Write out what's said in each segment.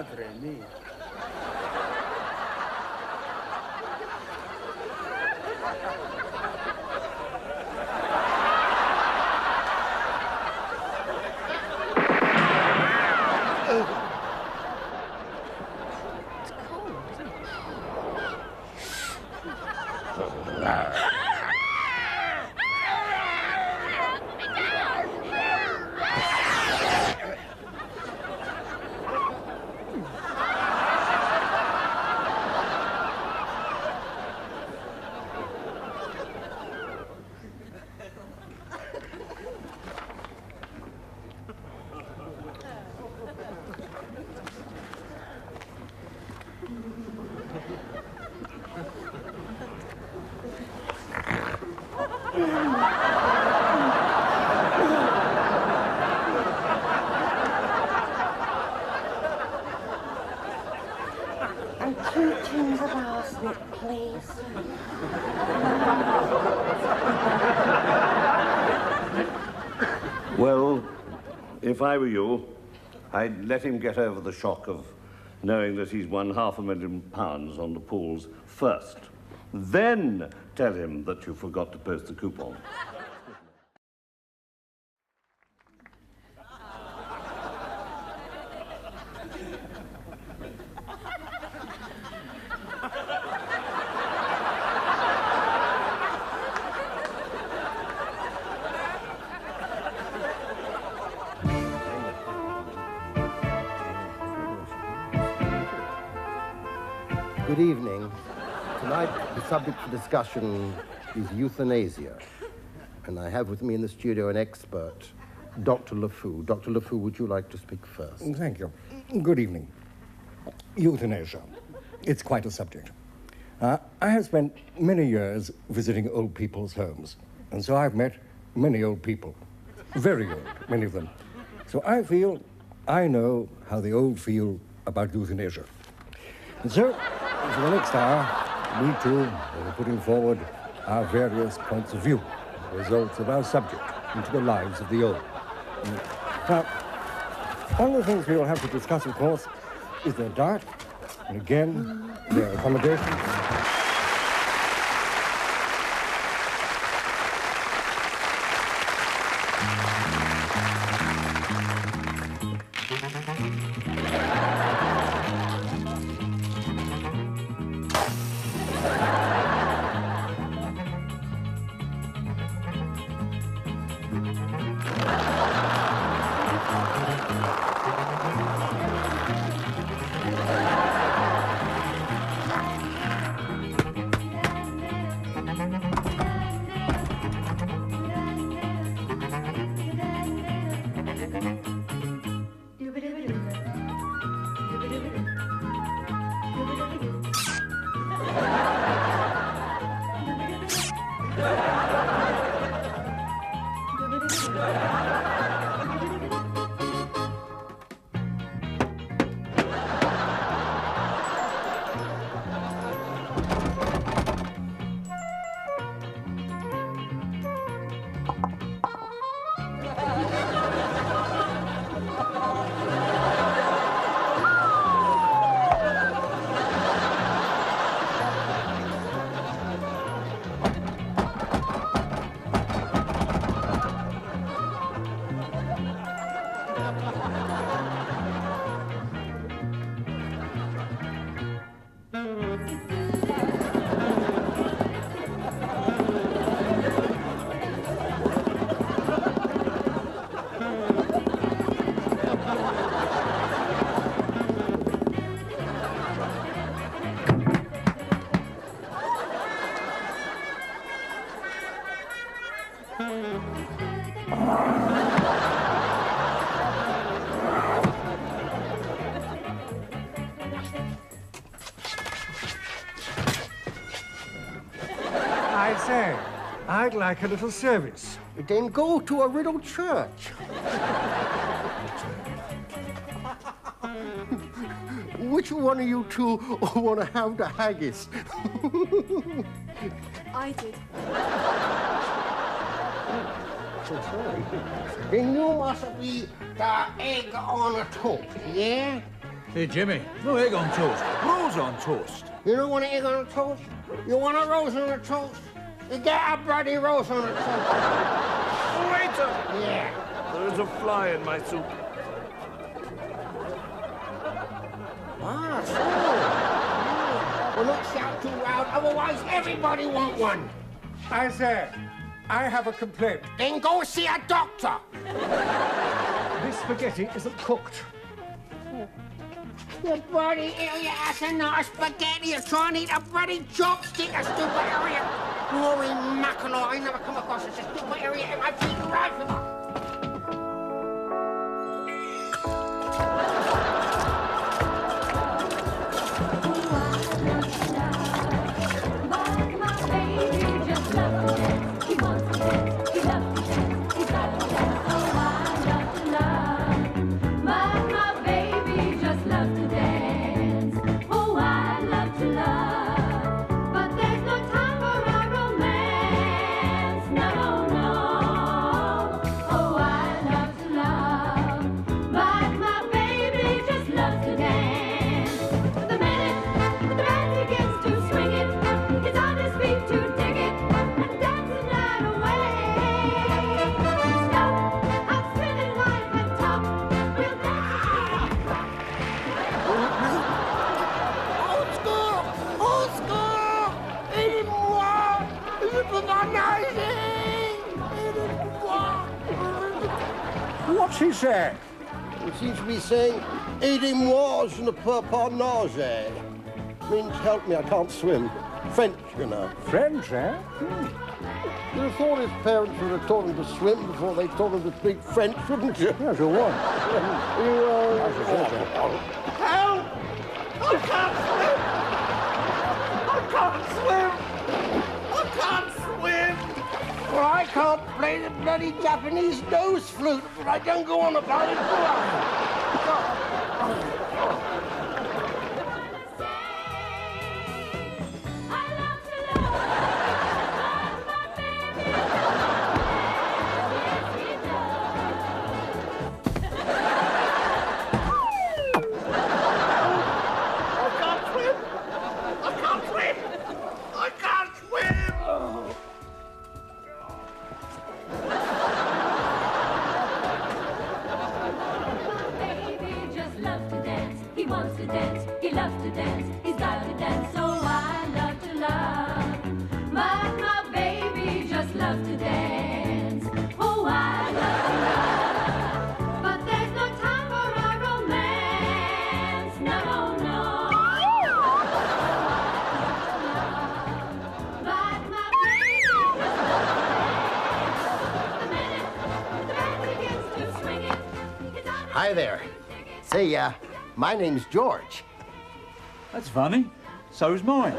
Madre mia. It's cold, isn't it? And 2 tins of arsenic, please. Well, if I were you, I'd let him get over the shock of knowing that he's won £500,000 on the pools first. Then tell him that you forgot to post the coupon. Good evening. Tonight, the subject for discussion is euthanasia. And I have with me in the studio an expert, Dr. LeFou. Dr. LeFou, would you like to speak first? Thank you. Good evening. Euthanasia. It's quite a subject. I have spent many years visiting old people's homes. And so I've met many old people. Very old, many of them. So I feel I know how the old feel about euthanasia. And so, for the next hour, we too will be putting forward our various points of view, the results of our subject, into the lives of the old. Now, one of the things we will have to discuss, of course, is their diet, and again, their accommodation. I say, I'd like a little service. Then go to a riddle church. Which one of you two want to have the haggis? I did. Then you must be the egg on a toast, yeah? Hey, Jimmy, no egg on toast. Rose on toast. You don't want an egg on a toast? You want a rose on a toast? You get a bloody rose on a toast. Waiter! Yeah. There is a fly in my soup. Ah, so. Well, not shout too loud, otherwise everybody want one. I say, I have a complaint. Then go see a doctor. This spaghetti isn't cooked. You bloody idiot, that's not a spaghetti. You're trying to eat a bloody chopstick, a stupid idiot. Rory Mackinaw, I never come across such a stupid idiot in my freaking life. What's he saying? He seems to be saying, aidez-moi, je ne peux pas nager. Means help me, I can't swim. French, you know. French, eh? You'd have thought his parents would have taught him to swim before they taught him to speak French, wouldn't you? Yes, you would. Help! I can't swim! I can't swim! I can't swim! Well, I can't play the bloody Japanese nose flute, but I don't go on about it, do I? Hi there. Say, my name's George. That's funny. So's mine.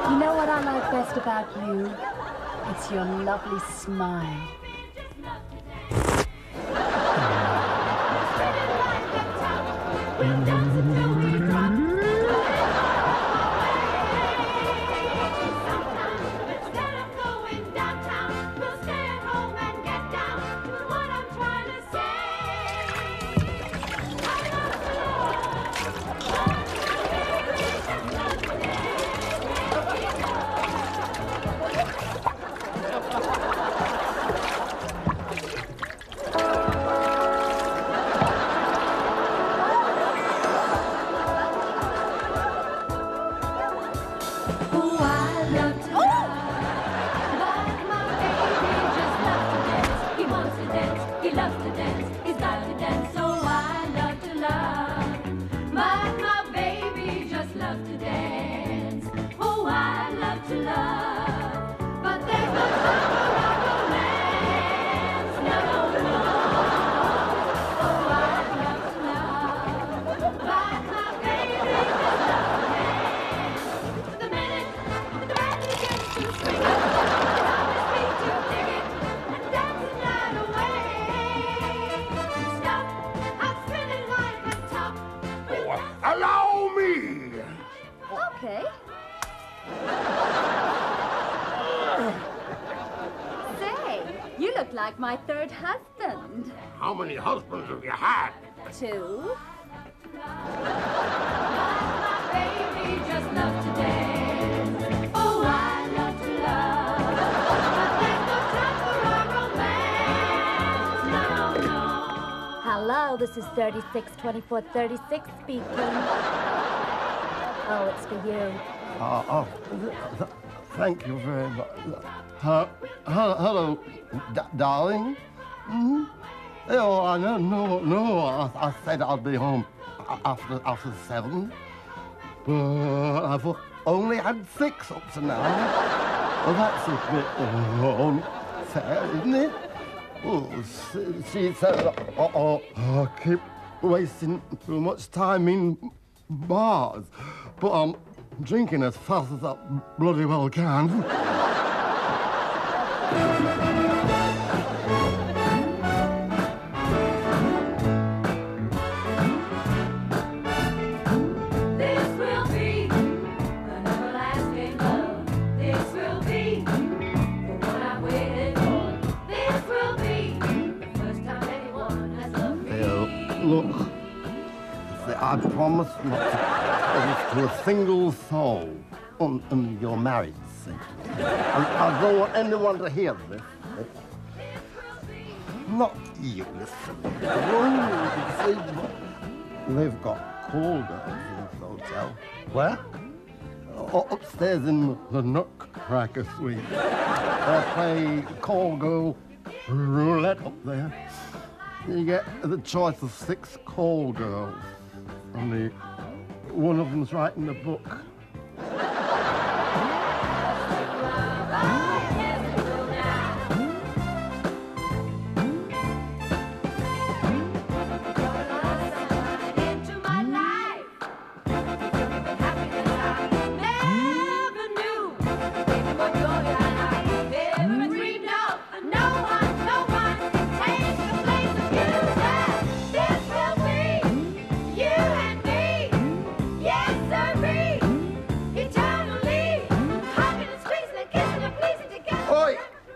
You know what I like best about you? It's your lovely smile. like my third husband. How many husbands have you had? 2. Hello, this is 362436 speaking. Oh, it's for you. Thank you very much. Hello, darling. Mm-hmm. Oh, I no. I said I'd be home after 7, but I've only had 6 up to now. Well, that's a bit unfair, isn't it? Oh, she said, I keep wasting too much time in bars, but I'm drinking as fast as I bloody well can. Look, I promise not to tell this to a single soul until you're married. See? I don't want anyone to hear this. Not you, listen. See, they've got call girls in this hotel. Where? Upstairs in the Nutcracker Suite. They play call girl roulette up there. You get the choice of 6 call girls. Only one of them's writing the book.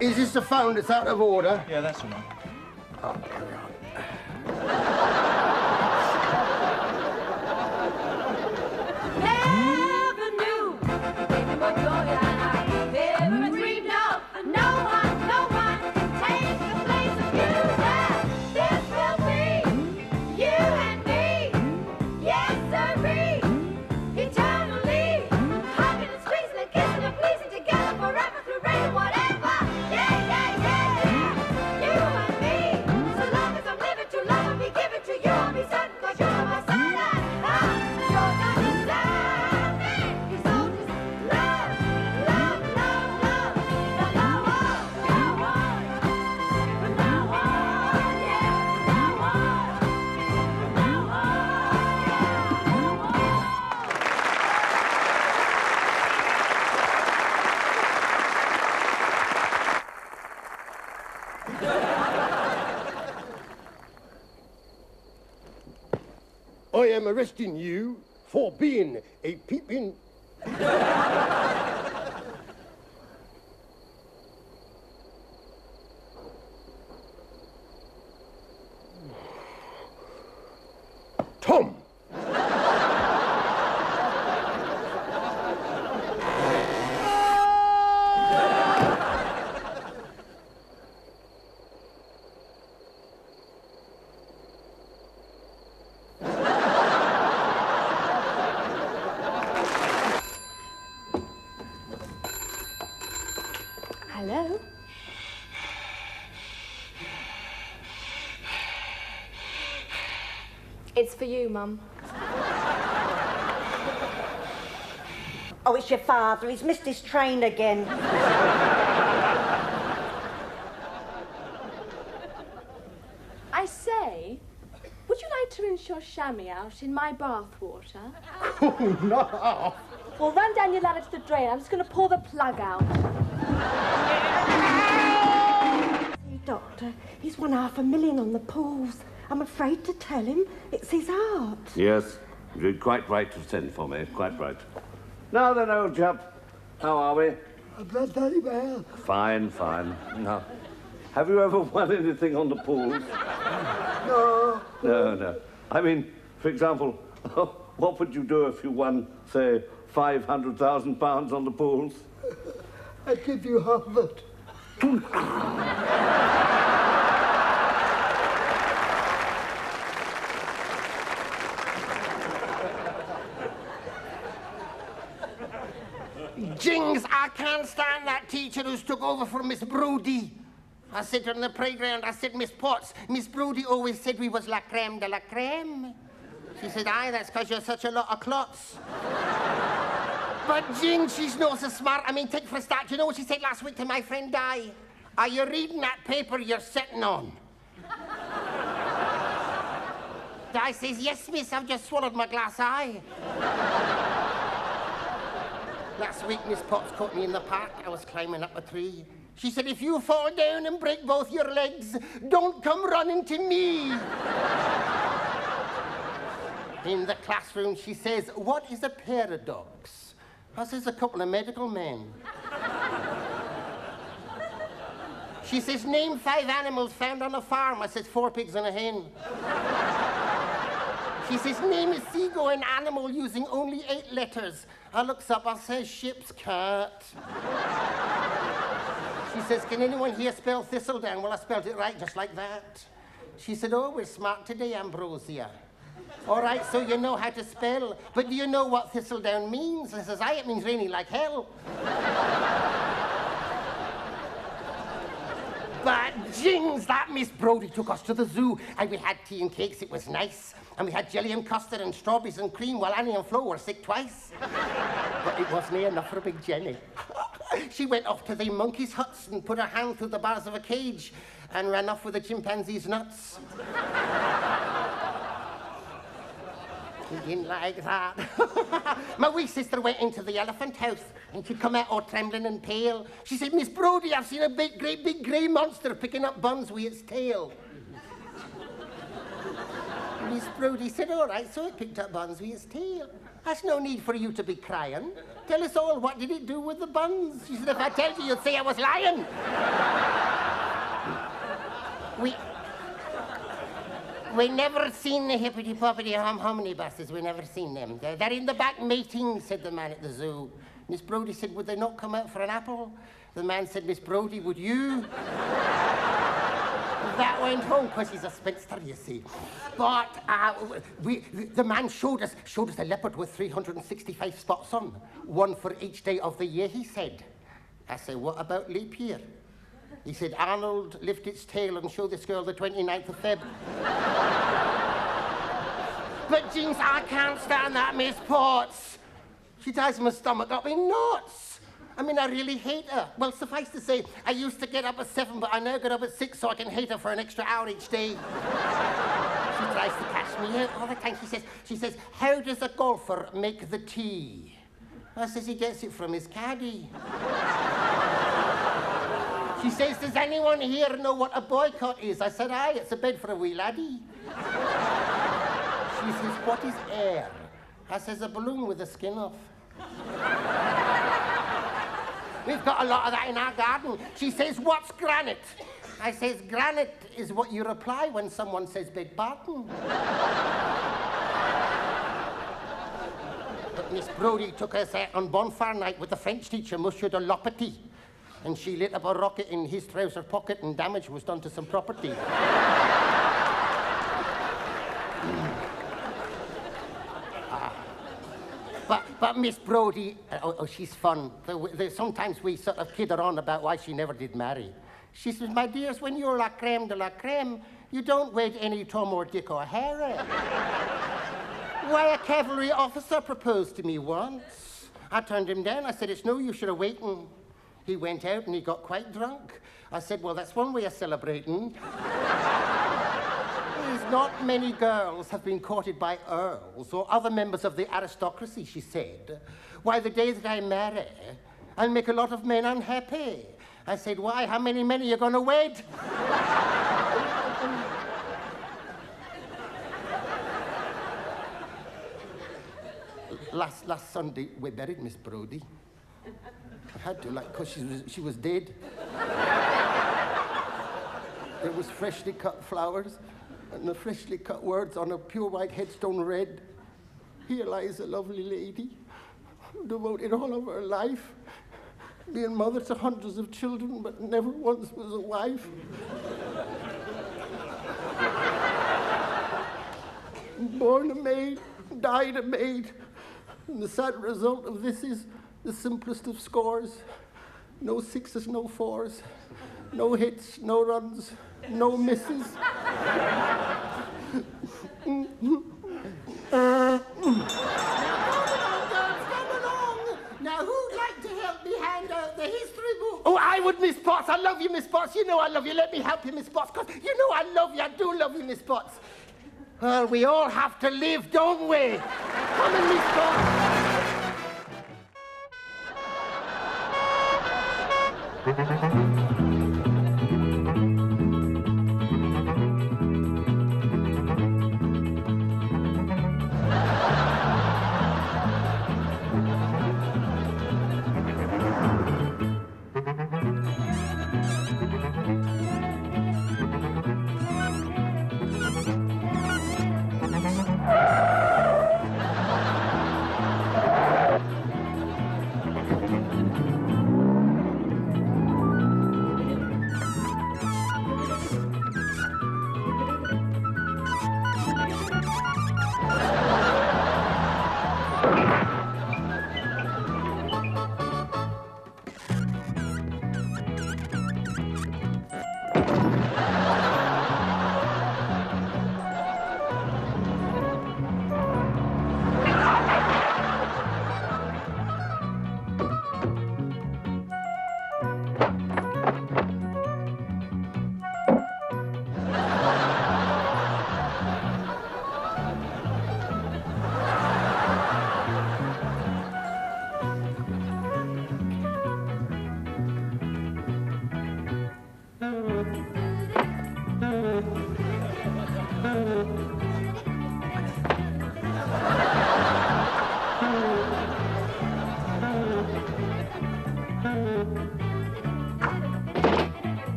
Is this the phone that's out of order? Yeah, that's the one. Oh, carry on. Never knew what joy I ever dreamed of. No one can take the place of you. This will be you and me. Yes, sirree. Eternally. Hugging and squeezing and kissing and pleasing together forever through rain and whatever. I am arresting you for being a peeping... Tom! Hello? It's for you, Mum. Oh, it's your father. He's missed his train again. I say, would you like to rinse your chamois out in my bath water? Oh, no! Well, run down your ladder to the drain. I'm just going to pull the plug out. See, Doctor, he's won $500,000 on the pools. I'm afraid to tell him it's his art. Yes, you did quite right to send for me, quite right. Now then, old chap, how are we? Very well. Fine, fine. Now, Have you ever won anything on the pools? No. No. I mean, for example, what would you do if you won, say, £500,000 on the pools? I'd give you half of it. Jings, I can't stand that teacher who's took over from Miss Brodie. I said to her in the playground, I said, Miss Potts, Miss Brodie always said we was la creme de la creme. She said, aye, that's because you're such a lot of clots. But Jings, she's not so smart. I mean, take for a start, do you know what she said last week to my friend Di? Are you reading that paper you're sitting on? Di says, yes, miss, I've just swallowed my glass eye. Last week, Miss Potts caught me in the park. I was climbing up a tree. She said, if you fall down and break both your legs, don't come running to me. In the classroom, she says, what is a paradox? I says, a couple of medical men. She says, name 5 animals found on a farm. I says, 4 pigs and a hen. She says, name a seagoing animal using only 8 letters. I looks up, I says, ship's cat. She says, can anyone here spell thistledown? Well, I spelled it right, just like that. She said, oh, we're smart today, Ambrosia. All right, so you know how to spell, but do you know what thistledown means? I says, aye, it means raining like hell. But jings, that Miss Brodie took us to the zoo, and we had tea and cakes, it was nice. And we had jelly and custard and strawberries and cream while Annie and Flo were sick twice. But it wasn't enough for Big Jenny. She went off to the monkeys' huts and put her hand through the bars of a cage and ran off with the chimpanzee's nuts. He didn't like that. My wee sister went into the elephant house and she'd come out all trembling and pale. She said, Miss Brodie, I've seen a great big grey monster picking up buns with its tail. Miss Brodie said, all right, so it picked up buns with its tail. That's no need for you to be crying. Tell us all, what did it do with the buns? She said, if I tell you, you'd say I was lying. We never seen the hippity-poppity omnibuses. We never seen them. They're in the back mating, said the man at the zoo. Miss Brodie said, would they not come out for an apple? The man said, Miss Brodie, would you? That went home because he's a spinster, you see. But the man showed us a leopard with 365 spots on, 1 for each day of the year, he said. I said, what about leap year? He said, Arnold, lift its tail and show this girl the 29th of Feb. But, Jings, I can't stand that Miss Potts. She ties my stomach up in knots. I mean, I really hate her. Well, suffice to say, I used to get up at 7, but I now get up at 6 so I can hate her for an extra hour each day. She tries to catch me out all the time. She says, how does a golfer make the tee? I says, he gets it from his caddy. She says, does anyone here know what a boycott is? I said, aye, it's a bed for a wee laddie. She says, what is air? I says, a balloon with the skin off. We've got a lot of that in our garden. She says, what's granite? I says, granite is what you reply when someone says beg pardon. But Miss Brodie took us out on bonfire night with the French teacher, Monsieur de Lopety. And she lit up a rocket in his trouser pocket and damage was done to some property. But Miss Brodie, she's fun. Sometimes we sort of kid her on about why she never did marry. She says, my dears, when you're la creme de la creme, you don't wait any Tom or Dick or Harry. Why, a cavalry officer proposed to me once. I turned him down. I said, it's no use, you're waiting. He went out and he got quite drunk. I said, well, that's one way of celebrating. Not many girls have been courted by earls or other members of the aristocracy, she said. Why, the day that I marry, I'll make a lot of men unhappy. I said, why? How many men are you going to wed? Last Sunday, we buried Miss Brodie. I had to, because she was dead. There was freshly cut flowers and the freshly cut words on a pure white headstone read, "Here lies a lovely lady, who devoted all of her life, being mother to hundreds of children, but never once was a wife." Born a maid, died a maid. And the sad result of this is the simplest of scores. No sixes, no fours. No hits, no runs, no misses. Now, who'd like to help me hand out the history book? Oh, I would, Miss Potts. I love you, Miss Potts. You know I love you. Let me help you, Miss Potts, because you know I love you. I do love you, Miss Potts. Well, we all have to live, don't we? Come in, Miss Potts.